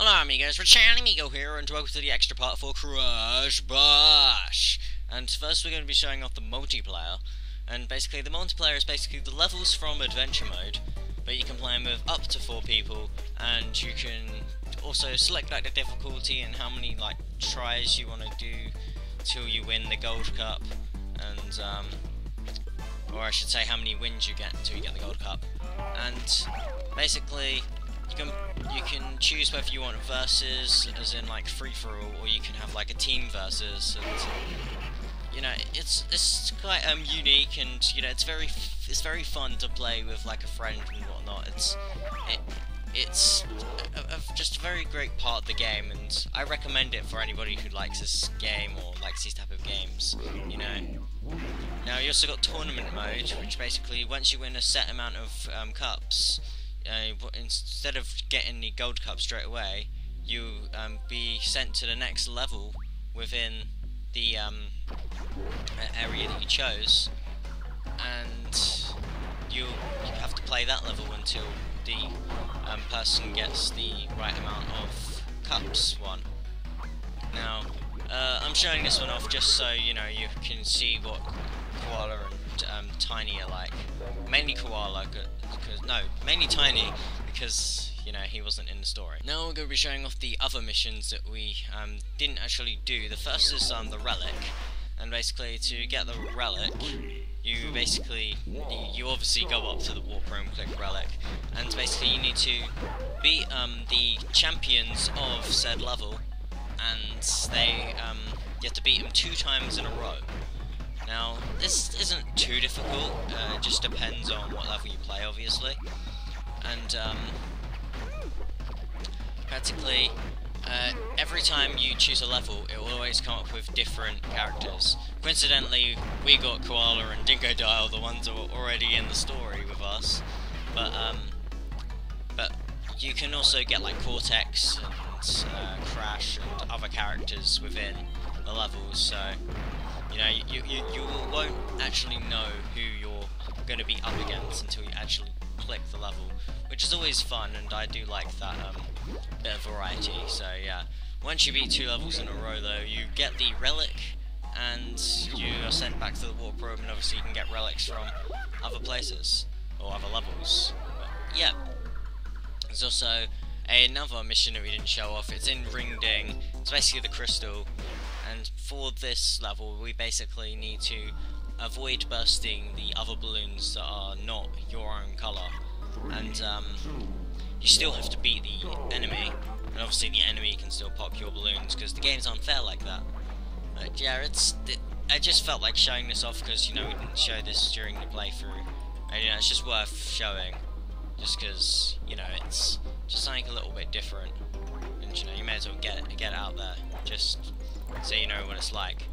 Hello amigos, RadiShineAmigo here, and welcome to the extra part for Crash Bash. And first we're going to be showing off the multiplayer, and basically the multiplayer is basically the levels from Adventure Mode, but you can play them with up to 4 people, and you can also select like the difficulty and how many like tries you want to do till you win the Gold Cup, and or I should say how many wins you get until you get the Gold Cup. And basically you can choose whether you want versus, as in like free for all, or you can have like a team versus, and you know it's quite unique, and you know it's very fun to play with like a friend and whatnot. It's just a very great part of the game, and I recommend it for anybody who likes this game or likes these type of games, you know. Now you also got tournament mode, which basically once you win a set amount of cups, instead of getting the Gold Cup straight away, you be sent to the next level within the area that you chose, and you have to play that level until the person gets the right amount of cups won. Now, I'm showing this one off just so you know you can see what Koala and Tiny are like. Mainly Koala, mainly Tiny, because you know he wasn't in the story. Now we're going to be showing off the other missions that we didn't actually do. The first is the relic, and basically to get the relic, you obviously go up to the warp room, click relic, and basically you need to beat the champions of said level, and you have to beat them 2 times in a row. Now, this isn't too difficult, it just depends on what level you play, obviously. And, practically, every time you choose a level, it will always come up with different characters. Coincidentally, we got Koala and Dingodile, the ones that were already in the story with us. But you can also get, like, Cortex and Crash and other characters within the levels, so you know, you won't actually know who you're going to be up against until you actually click the level, which is always fun, and I do like that bit of variety. So yeah, once you beat 2 levels in a row though, you get the relic, and you are sent back to the warp room, and obviously you can get relics from other places, or other levels. But yeah, there's also another mission that we didn't show off. It's in Ring Ding, it's basically the crystal. And for this level, we basically need to avoid bursting the other balloons that are not your own colour. And you still have to beat the enemy, and obviously the enemy can still pop your balloons, because the game's unfair like that. But yeah, I just felt like showing this off, because you know we didn't show this during the playthrough, and you know it's just worth showing, just because you know it's just something a little bit different, and you know you may as well get it out there, just so you know what it's like.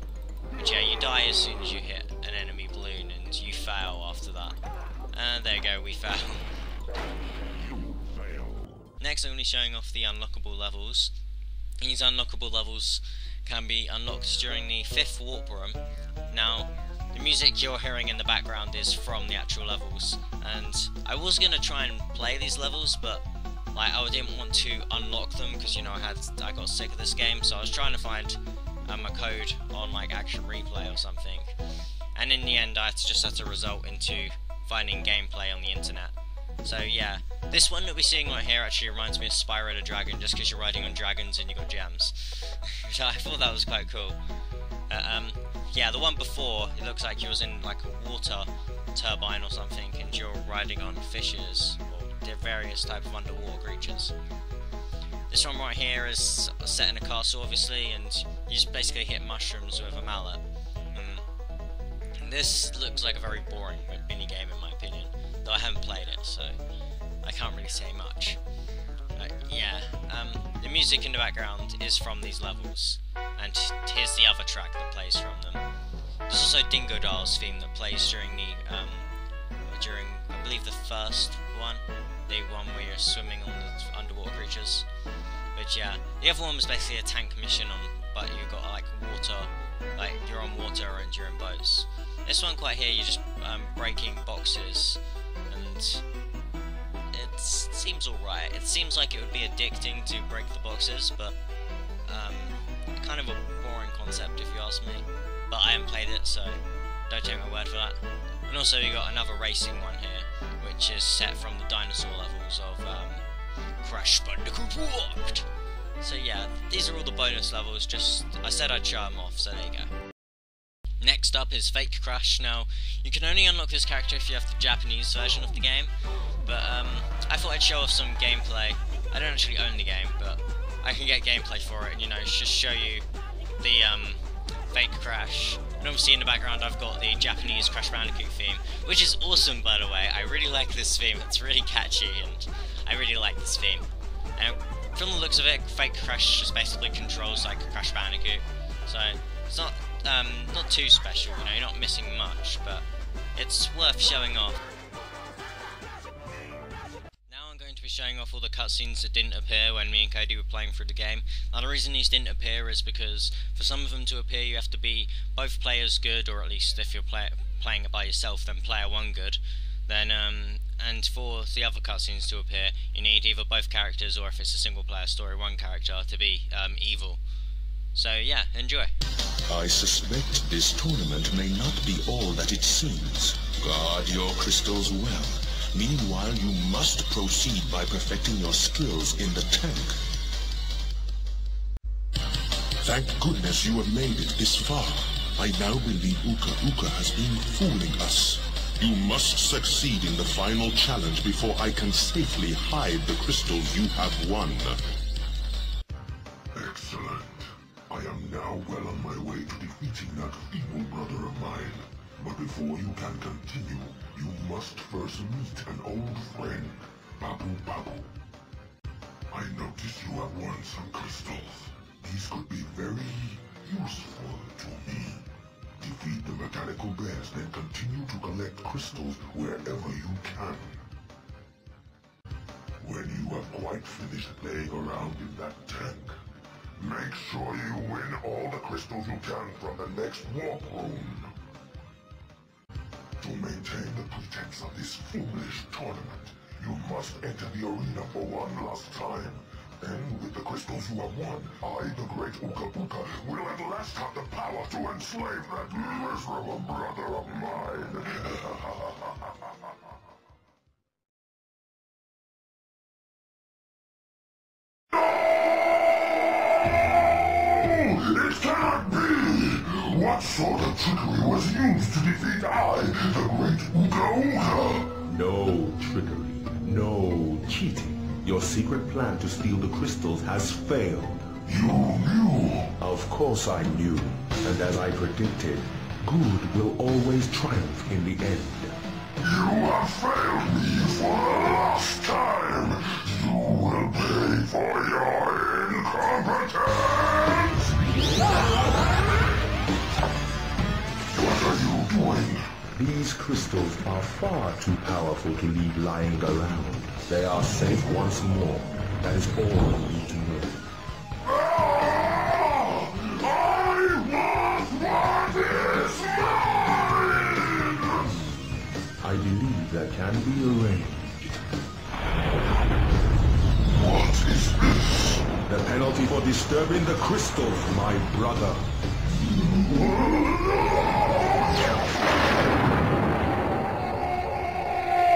But yeah, you die as soon as you hit an enemy balloon, and you fail after that. And there you go, we fail. Next I'm going to be showing off the unlockable levels. These unlockable levels can be unlocked during the 5th warp room. Now, the music you're hearing in the background is from the actual levels, and I was going to try and play these levels, but like I didn't want to unlock them, because you know I got sick of this game, so I was trying to find a code on like Action Replay or something, and in the end I just had to result into finding gameplay on the internet. So yeah, this one that we're seeing right here actually reminds me of Spyro the Dragon, just because you're riding on dragons and you got gems. So I thought that was quite cool. Yeah, the one before, it looks like you was in like a water turbine or something, and you're riding on fishes or various type of underwater creatures. This one right here is set in a castle, obviously, and you just basically hit mushrooms with a mallet. And this looks like a very boring mini game in my opinion, though I haven't played it, so I can't really say much. Yeah, the music in the background is from these levels, and here's the other track that plays from them. There's also Dingodile's theme that plays during I believe the first one, the one where you're swimming on the underwater creatures. But yeah, the other one was basically a tank mission but you've got like water, like you're on water and you're in boats. This one quite here, you're just breaking boxes, and seems alright. It seems like it would be addicting to break the boxes, but kind of a boring concept if you ask me. But I haven't played it, so don't take my word for that. And also you got another racing one here, which is set from the dinosaur levels of Crash Bandicoot Warped. So yeah, these are all the bonus levels, just I said I'd show them off, so there you go. Next up is Fake Crash. Now, you can only unlock this character if you have the Japanese version of the game, but I thought I'd show off some gameplay. I don't actually own the game, but I can get gameplay for it, and just show you the Fake Crash. And obviously in the background I've got the Japanese Crash Bandicoot theme, which is awesome by the way. I really like this theme, it's really catchy, and I really like this theme. And from the looks of it, Fake Crash just basically controls like a Crash Bandicoot, so it's not too special, you're not missing much, but it's worth showing off. Now I'm going to be showing off all the cutscenes that didn't appear when me and Cody were playing through the game. Now the reason these didn't appear is because for some of them to appear you have to be both players good, or at least if you're playing it by yourself then player 1 good. Then and for the other cutscenes to appear you need either both characters, or if it's a single player story, one character to be evil. So yeah, enjoy. I suspect this tournament may not be all that it seems. Guard your crystals well. Meanwhile, you must proceed by perfecting your skills in the tank. Thank goodness you have made it this far. I now believe Uka Uka has been fooling us. You must succeed in the final challenge before I can safely hide the crystals you have won. Excellent. I am now well on my way to defeating that evil brother of mine. But before you can continue, you must first meet an old friend, Babu Babu. I noticed you have won some crystals. These could be very useful to me. Defeat the mechanical bears, then continue to collect crystals wherever you can. When you have quite finished playing around in that tank, make sure you win all the crystals you can from the next warp room. To maintain the pretense of this foolish tournament, you must enter the arena for one last time. Then, with the crystals you have won, I, the great Uka Uka, will at last have the power to enslave that miserable brother of mine. No! It cannot be! What sort of trickery was used to defeat I, the great Uka Uka? No trickery, no cheating. Your secret plan to steal the crystals has failed. You knew? Of course I knew. And as I predicted, good will always triumph in the end. You have failed me for the last time. You will pay for your incompetence. What are you doing? These crystals are far too powerful to leave lying around. They are safe once more. That is all you need to know. I want what is mine! I believe that can be arranged. What is this? The penalty for disturbing the crystals, my brother.